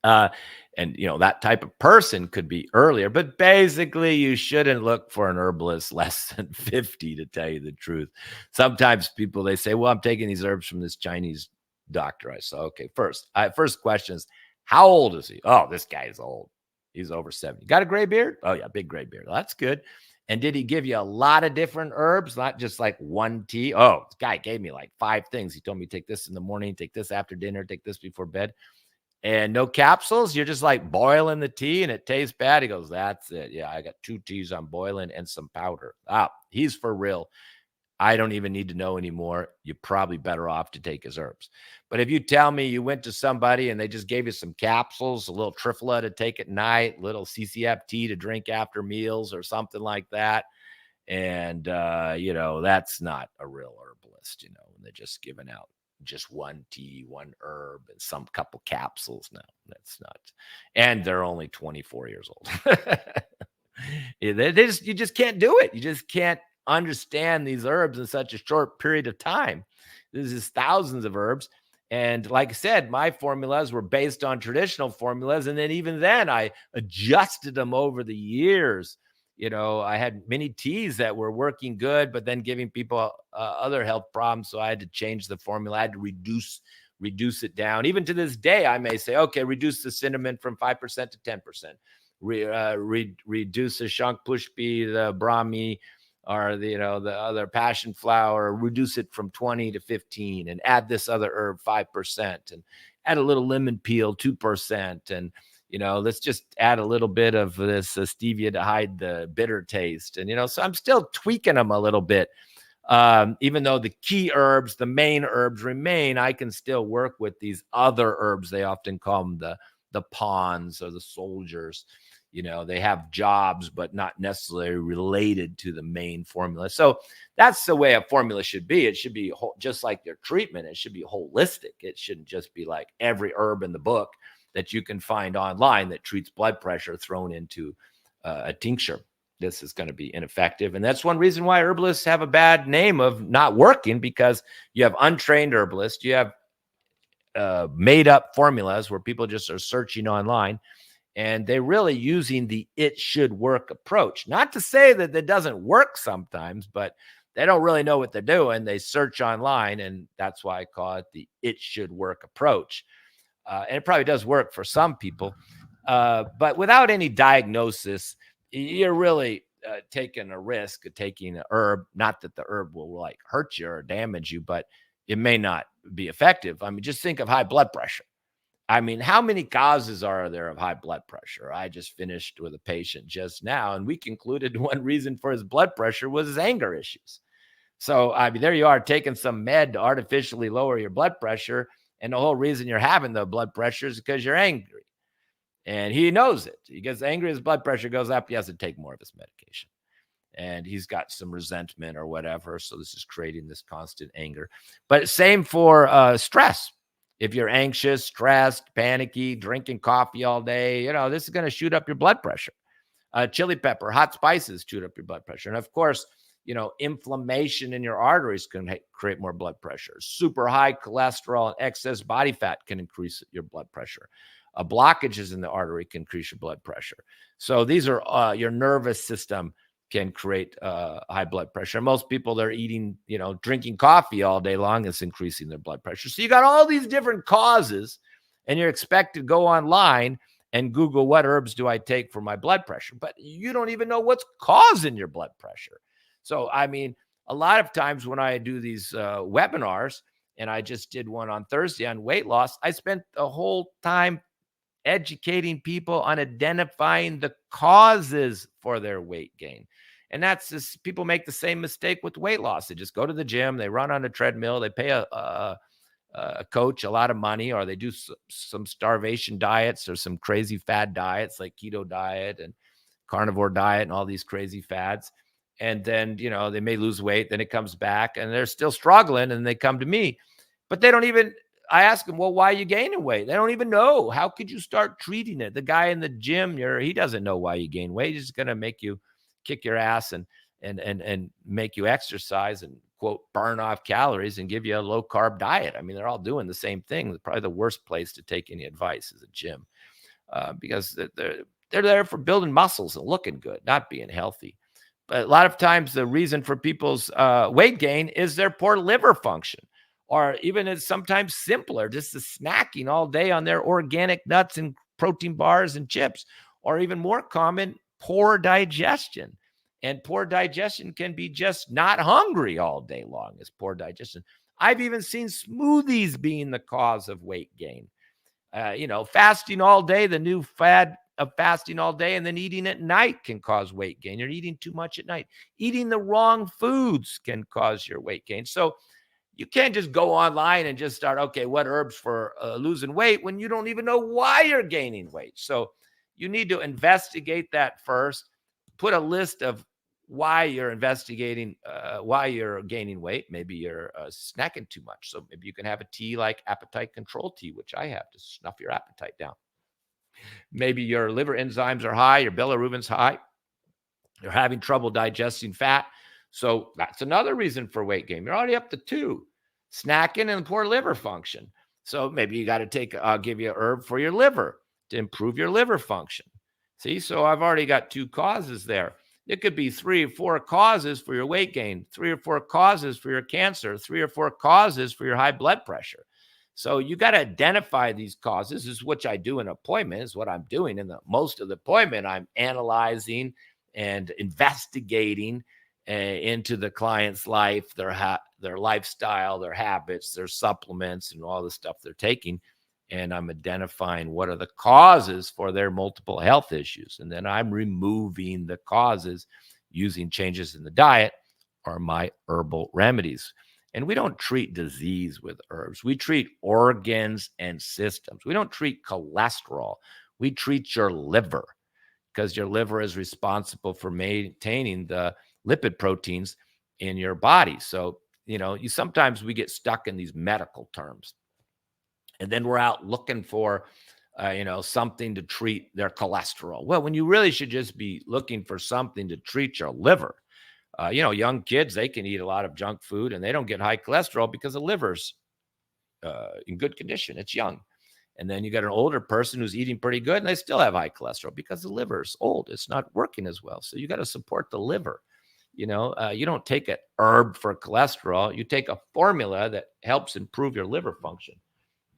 And that type of person could be earlier, but basically you shouldn't look for an herbalist less than 50, to tell you the truth. Sometimes people, they say, well, I'm taking these herbs from this Chinese doctor I saw. Okay, first question is, how old is he? Oh, this guy is old. He's over 70. Got a gray beard? Oh yeah, big gray beard. Well, that's good. And did he give you a lot of different herbs, not just like one tea? Oh, this guy gave me like 5 things. He told me, take this in the morning, take this after dinner, take this before bed. And no capsules. You're just like boiling the tea and it tastes bad. He goes, that's it. Yeah, I got 2 teas I'm boiling and some powder. He's for real. I don't even need to know anymore. You're probably better off to take his herbs. But if you tell me you went to somebody and they just gave you some capsules, a little trifla to take at night, little CCF tea to drink after meals or something like that, and that's not a real herbalist, when they're just giving out just one tea, one herb, and some couple capsules. No, that's not. And they're only 24 years old. You just can't do it. You just can't understand these herbs in such a short period of time. This is thousands of herbs. And like I said, my formulas were based on traditional formulas. And then even then I adjusted them over the years. I had many teas that were working good, but then giving people other health problems. So I had to change the formula. I had to reduce it down. Even to this day, I may say, okay, reduce the cinnamon from 5% to 10%. Reduce the shank pushpi, the brahmi, or the other passion flower, reduce it from 20 to 15 and add this other herb 5% and add a little lemon peel 2%. And let's just add a little bit of this stevia to hide the bitter taste. And so I'm still tweaking them a little bit. Even though the key herbs, the main herbs remain, I can still work with these other herbs. They often call them the pawns or the soldiers. They have jobs, but not necessarily related to the main formula. So that's the way a formula should be. It should be just like their treatment. It should be holistic. It shouldn't just be like every herb in the book that you can find online that treats blood pressure thrown into a tincture. This is going to be ineffective. And that's one reason why herbalists have a bad name of not working, because you have untrained herbalists. You have made up formulas where people just are searching online. And they're really using the it should work approach. Not to say that it doesn't work sometimes, but they don't really know what they're doing. They search online, and that's why I call it the it should work approach. And it probably does work for some people. But without any diagnosis, you're really taking a risk of taking an herb. Not that the herb will like hurt you or damage you, but it may not be effective. I mean, just think of high blood pressure. I mean, how many causes are there of high blood pressure? I just finished with a patient just now, and we concluded one reason for his blood pressure was his anger issues. So, I mean, there you are taking some med to artificially lower your blood pressure. And the whole reason you're having the blood pressure is because you're angry. And he knows it. He gets angry, his blood pressure goes up. He has to take more of his medication. And he's got some resentment or whatever. So this is creating this constant anger. But same for stress. If you're anxious, stressed, panicky, drinking coffee all day, this is going to shoot up your blood pressure. Chili pepper, hot spices shoot up your blood pressure. And of course, inflammation in your arteries can create more blood pressure. Super high cholesterol and excess body fat can increase your blood pressure. Blockages in the artery can increase your blood pressure. So these are your nervous system can create high blood pressure. Most people, they're eating, drinking coffee all day long. It's increasing their blood pressure. So you got all these different causes, and you're expected to go online and Google what herbs do I take for my blood pressure, but you don't even know what's causing your blood pressure. So, I mean, a lot of times when I do these webinars, and I just did one on Thursday on weight loss, I spent the whole time educating people on identifying the causes for their weight gain. And that's just, people make the same mistake with weight loss. They just go to the gym, they run on a treadmill, they pay a coach a lot of money, or they do some starvation diets or some crazy fad diets like keto diet and carnivore diet and all these crazy fads. And then, they may lose weight, then it comes back and they're still struggling and they come to me. But they don't even, I ask them, well, why are you gaining weight? They don't even know. How could you start treating it? The guy in the gym, he doesn't know why you gain weight. He's just going to make you kick your ass and make you exercise and quote, burn off calories and give you a low carb diet. I mean, they're all doing the same thing. Probably the worst place to take any advice is a gym, because they're there for building muscles and looking good, not being healthy. But a lot of times the reason for people's weight gain is their poor liver function, or even it's sometimes simpler, just the snacking all day on their organic nuts and protein bars and chips, or even more common, poor digestion. And poor digestion can be just not hungry all day long is poor digestion. I've even seen smoothies being the cause of weight gain. Fasting all day, the new fad of fasting all day and then eating at night can cause weight gain. You're eating too much at night. Eating the wrong foods can cause your weight gain. So you can't just go online and just start, okay, what herbs for losing weight when you don't even know why you're gaining weight. So you need to investigate that first. Put a list of why you're investigating, why you're gaining weight. Maybe you're snacking too much. So maybe you can have a tea like appetite control tea, which I have to snuff your appetite down. Maybe your liver enzymes are high, your bilirubin's high. You're having trouble digesting fat. So that's another reason for weight gain. You're already up to 2, snacking and poor liver function. So maybe you got to I'll give you a herb for your liver to improve your liver function. See, so I've already got 2 causes there. It could be 3 or 4 causes for your weight gain, 3 or 4 causes for your cancer, 3 or 4 causes for your high blood pressure. So you got to identify these causes. This is what I do in an appointment, is what I'm doing. In most of the appointment, I'm analyzing and investigating into the client's life, their lifestyle, their habits, their supplements, and all the stuff they're taking. And I'm identifying what are the causes for their multiple health issues. And then I'm removing the causes using changes in the diet or my herbal remedies. And we don't treat disease with herbs. We treat organs and systems. We don't treat cholesterol. We treat your liver, because your liver is responsible for maintaining the lipid proteins in your body. So, sometimes we get stuck in these medical terms. And then we're out looking for, something to treat their cholesterol. Well, when you really should just be looking for something to treat your liver. Young kids, they can eat a lot of junk food and they don't get high cholesterol because the liver's in good condition. It's young. And then you got an older person who's eating pretty good and they still have high cholesterol because the liver's old. It's not working as well. So you got to support the liver. You don't take an herb for cholesterol. You take a formula that helps improve your liver function.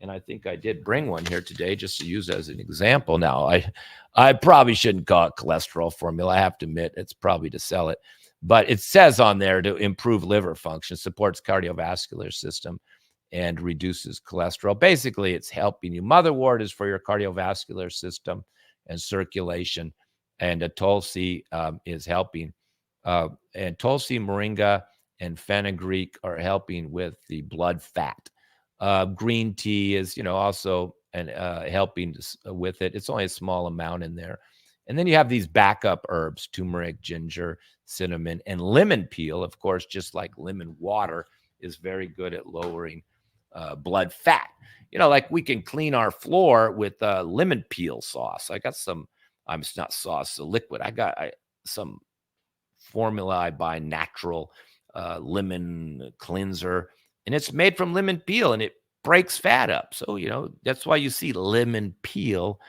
And I think I did bring one here today just to use as an example. Now, I probably shouldn't call it cholesterol formula. I have to admit, it's probably to sell it. But it says on there to improve liver function, supports cardiovascular system, and reduces cholesterol. Basically, it's helping you. Motherwort is for your cardiovascular system and circulation. And a Tulsi is helping. And Tulsi, moringa, and fenugreek are helping with the blood fat. Green tea is, also helping with it. It's only a small amount in there. And then you have these backup herbs, turmeric, ginger, cinnamon, and lemon peel. Of course, just like lemon water is very good at lowering blood fat. Like we can clean our floor with lemon peel sauce. I got some, it's not sauce, a liquid. I got some formula I buy, natural lemon cleanser, and it's made from lemon peel and it breaks fat up. So, that's why you see lemon peel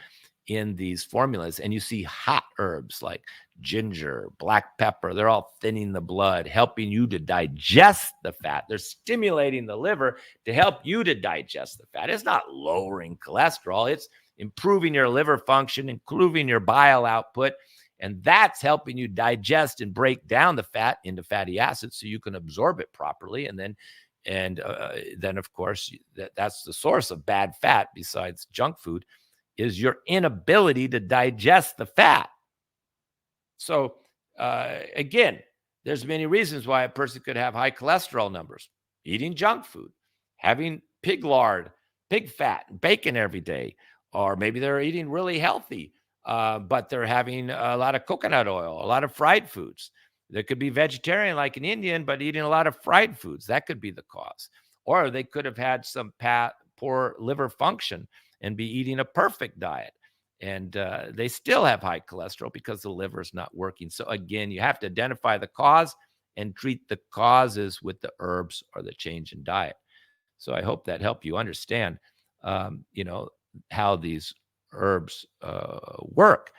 in these formulas, and you see hot herbs like ginger, black pepper. They're all thinning the blood, helping you to digest the fat. They're stimulating the liver to help you to digest the fat. It's not lowering cholesterol. It's improving your liver function, improving your bile output. And that's helping you digest and break down the fat into fatty acids so you can absorb it properly. And then of course, that's the source of bad fat besides junk food, is your inability to digest the fat. So again, there's many reasons why a person could have high cholesterol numbers: eating junk food, having pig lard, pig fat, bacon every day, or maybe they're eating really healthy, but they're having a lot of coconut oil, a lot of fried foods. They could be vegetarian like an Indian, but eating a lot of fried foods. That could be the cause. Or they could have had some poor liver function and be eating a perfect diet. And they still have high cholesterol because the liver is not working. So again, you have to identify the cause and treat the causes with the herbs or the change in diet. So I hope that helped you understand, how these herbs work,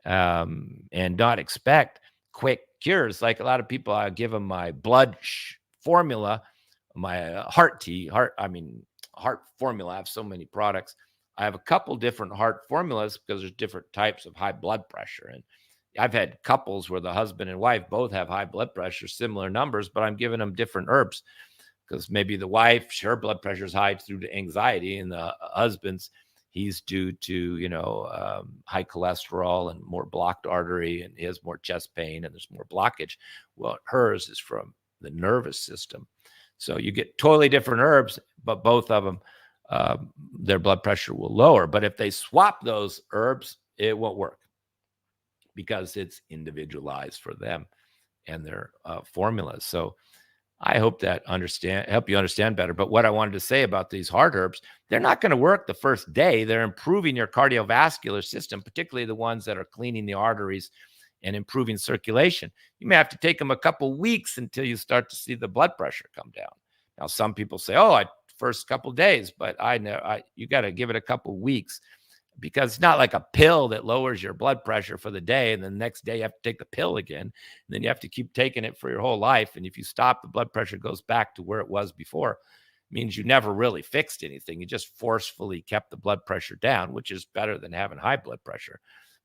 and not expect quick cures. Like a lot of people, I give them my blood formula, my heart formula. I have so many products. I have a couple different heart formulas because there's different types of high blood pressure. And I've had couples where the husband and wife both have high blood pressure, similar numbers, but I'm giving them different herbs because maybe the wife, her blood pressure is high through to anxiety, and the husband's, he's due to, high cholesterol and more blocked artery, and he has more chest pain and there's more blockage. Well, hers is from the nervous system. So you get totally different herbs, but both of them, their blood pressure will lower. But if they swap those herbs, it won't work because it's individualized for them and their formulas. So I hope that help you understand better. But what I wanted to say about these heart herbs, they're not going to work the first day. They're improving your cardiovascular system, particularly the ones that are cleaning the arteries and improving circulation. You may have to take them a couple weeks until you start to see the blood pressure come down. Now, some people say, first couple days, but I know you got to give it a couple weeks, because it's not like a pill that lowers your blood pressure for the day and then the next day you have to take the pill again, and then you have to keep taking it for your whole life. And if you stop, the blood pressure goes back to where it was before. It means you never really fixed anything. You just forcefully kept the blood pressure down, which is better than having high blood pressure.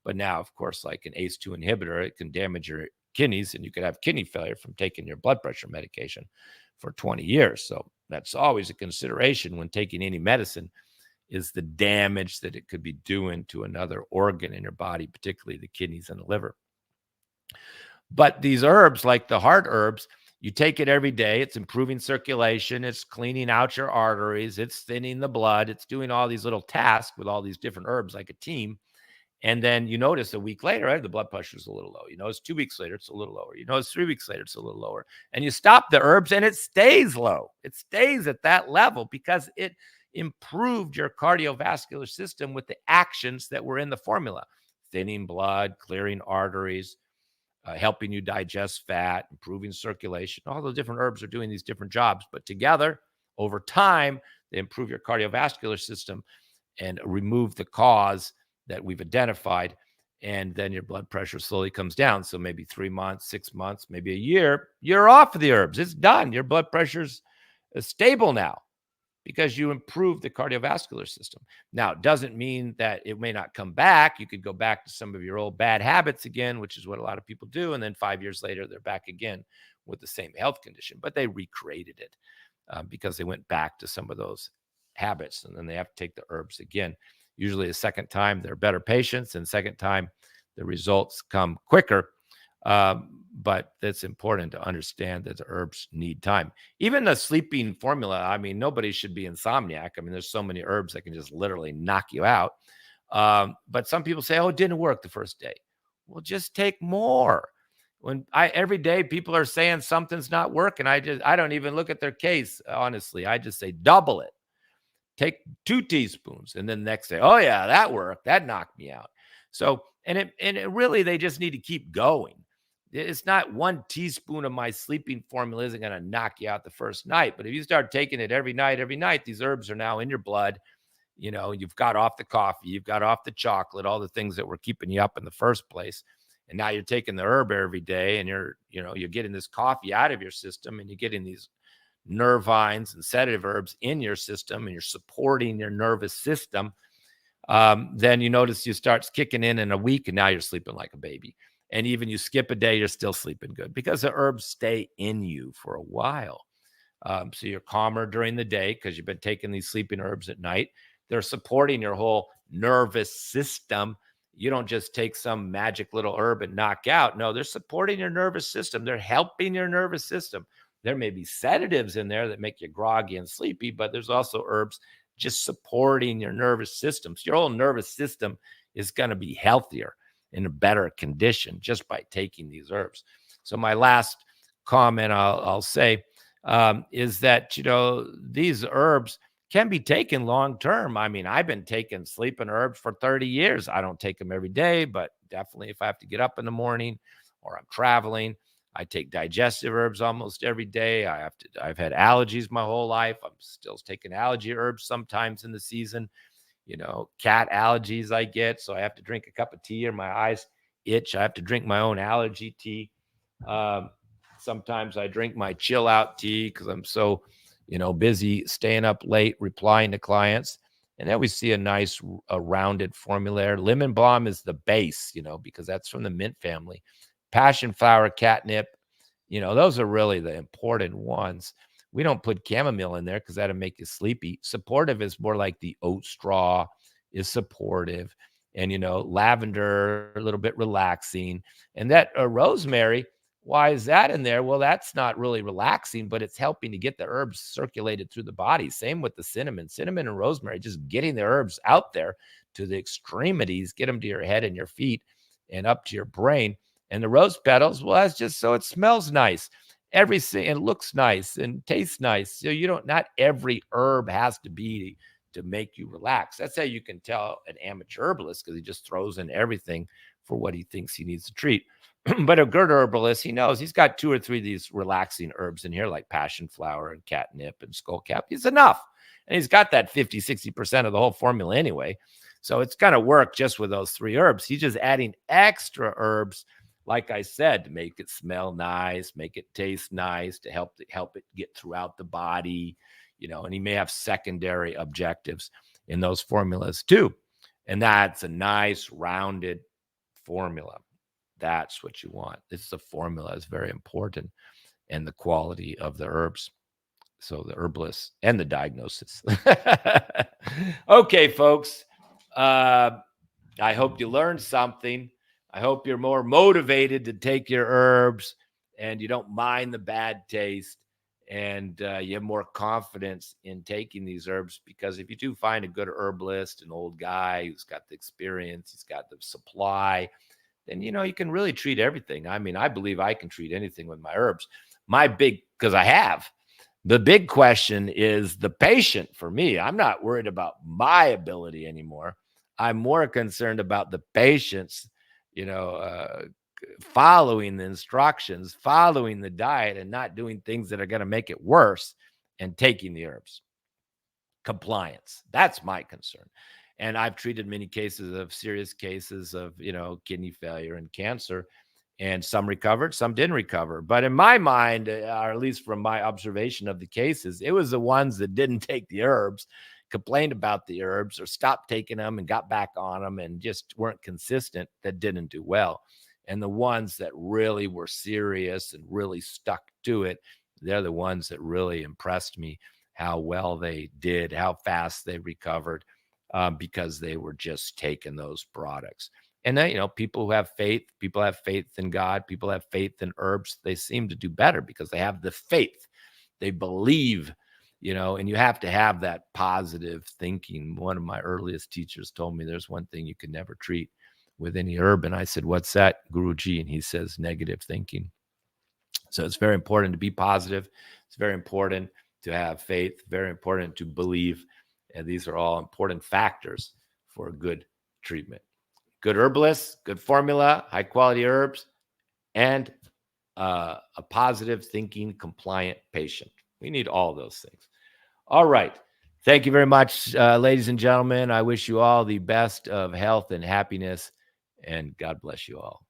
But now, of course, like an ACE2 inhibitor, it can damage your kidneys and you could have kidney failure from taking your blood pressure medication for 20 years. So that's always a consideration when taking any medicine, is the damage that it could be doing to another organ in your body, particularly the kidneys and the liver. But these herbs, like the heart herbs, you take it every day. It's improving circulation. It's cleaning out your arteries. It's thinning the blood. It's doing all these little tasks with all these different herbs like a team. And then you notice a week later, the blood pressure is a little low. You notice 2 weeks later, it's a little lower. You notice 3 weeks later, it's a little lower. And you stop the herbs and it stays low. It stays at that level because it improved your cardiovascular system with the actions that were in the formula: thinning blood, clearing arteries, helping you digest fat, improving circulation. All the different herbs are doing these different jobs, but together over time, they improve your cardiovascular system and remove the cause that we've identified. And then your blood pressure slowly comes down. So maybe 3 months, 6 months, maybe a year, you're off of the herbs. It's done. Your blood pressure's stable now, because you improve the cardiovascular system. Now, it doesn't mean that it may not come back. You could go back to some of your old bad habits again, which is what a lot of people do. And then 5 years later, they're back again with the same health condition, but they recreated it because they went back to some of those habits, and then they have to take the herbs again. Usually the second time, they're better patients, and second time, the results come quicker. But it's important to understand that the herbs need time. Even the sleeping formula, I mean, nobody should be insomniac. I mean, there's so many herbs that can just literally knock you out. But some people say, it didn't work the first day. Well, just take more. Every day people are saying something's not working, I don't even look at their case, honestly. I just say double it. Take 2 teaspoons, and then the next day, that worked. That knocked me out. So, and it really, they just need to keep going. It's not 1 teaspoon of my sleeping formula isn't going to knock you out the first night. But if you start taking it every night, these herbs are now in your blood. You've got off the coffee, you've got off the chocolate, all the things that were keeping you up in the first place. And now you're taking the herb every day, and you're getting this coffee out of your system, and you're getting these nervines and sedative herbs in your system, and you're supporting your nervous system. then you notice you start kicking in a week, and now you're sleeping like a baby. And even you skip a day, you're still sleeping good because the herbs stay in you for a while. So you're calmer during the day because you've been taking these sleeping herbs at night. They're supporting your whole nervous system. You don't just take some magic little herb and knock out. No, they're supporting your nervous system. They're helping your nervous system. There may be sedatives in there that make you groggy and sleepy, but there's also herbs just supporting your nervous system. So your whole nervous system is going to be healthier, in a better condition just by taking these herbs. So my last comment I'll say is that, these herbs can be taken long term. I mean, I've been taking sleeping herbs for 30 years. I don't take them every day, but definitely if I have to get up in the morning or I'm traveling, I take digestive herbs almost every day. I've had allergies my whole life. I'm still taking allergy herbs sometimes in the season. Cat allergies I get, so I have to drink a cup of tea or my eyes itch. I have to drink my own allergy tea. Um, Sometimes I drink my chill out tea because I'm so, busy staying up late replying to clients. And then we see a nice, rounded formula there. Lemon balm is the base, because that's from the mint family. Passion flower, catnip, those are really the important ones. We don't put chamomile in there because that'll make you sleepy. Supportive is more like the oat straw is supportive. And, lavender, a little bit relaxing. And that rosemary, why is that in there? Well, that's not really relaxing, but it's helping to get the herbs circulated through the body. Same with the cinnamon and rosemary, just getting the herbs out there to the extremities, get them to your head and your feet and up to your brain. And the rose petals, well, that's just so it smells nice. Everything, and looks nice and tastes nice. So not every herb has to be to make you relax. That's how you can tell an amateur herbalist, because he just throws in everything for what he thinks he needs to treat. But a good herbalist, he knows he's got 2 or 3 of these relaxing herbs in here, like passion flower and catnip and skullcap. He's enough. And he's got that 50-60% of the whole formula anyway. So it's going to work just with those 3 herbs. He's just adding extra herbs, like I said, to make it smell nice, make it taste nice, to help it get throughout the body, and he may have secondary objectives in those formulas too. And that's a nice rounded formula. That's what you want. The formula is very important, and the quality of the herbs. So the herbalist and the diagnosis. Okay, folks. I hope you learned something. I hope you're more motivated to take your herbs and you don't mind the bad taste, and you have more confidence in taking these herbs, because if you do find a good herbalist, an old guy who's got the experience, he's got the supply, then, you can really treat everything. I mean, I believe I can treat anything with my herbs. Because I have. The big question is the patient for me. I'm not worried about my ability anymore. I'm more concerned about the patients, following the instructions, following the diet, and not doing things that are going to make it worse, and taking the herbs. Compliance. That's my concern. And I've treated many serious cases of, kidney failure and cancer, and some recovered, some didn't recover. But in my mind, or at least from my observation of the cases, it was the ones that didn't take the herbs, complained about the herbs, or stopped taking them and got back on them and just weren't consistent, that didn't do well. And the ones that really were serious and really stuck to it, they're the ones that really impressed me, how well they did, how fast they recovered, because they were just taking those products. And then, people have faith in God, people have faith in herbs. They seem to do better because they have the faith. They believe, and you have to have that positive thinking. One of my earliest teachers told me there's one thing you can never treat with any herb. And I said, what's that, Guruji? And he says, negative thinking. So it's very important to be positive. It's very important to have faith, very important to believe. And these are all important factors for a good treatment. Good herbalist, good formula, high quality herbs, and a positive thinking, compliant patient. We need all those things. All right. Thank you very much, ladies and gentlemen. I wish you all the best of health and happiness, and God bless you all.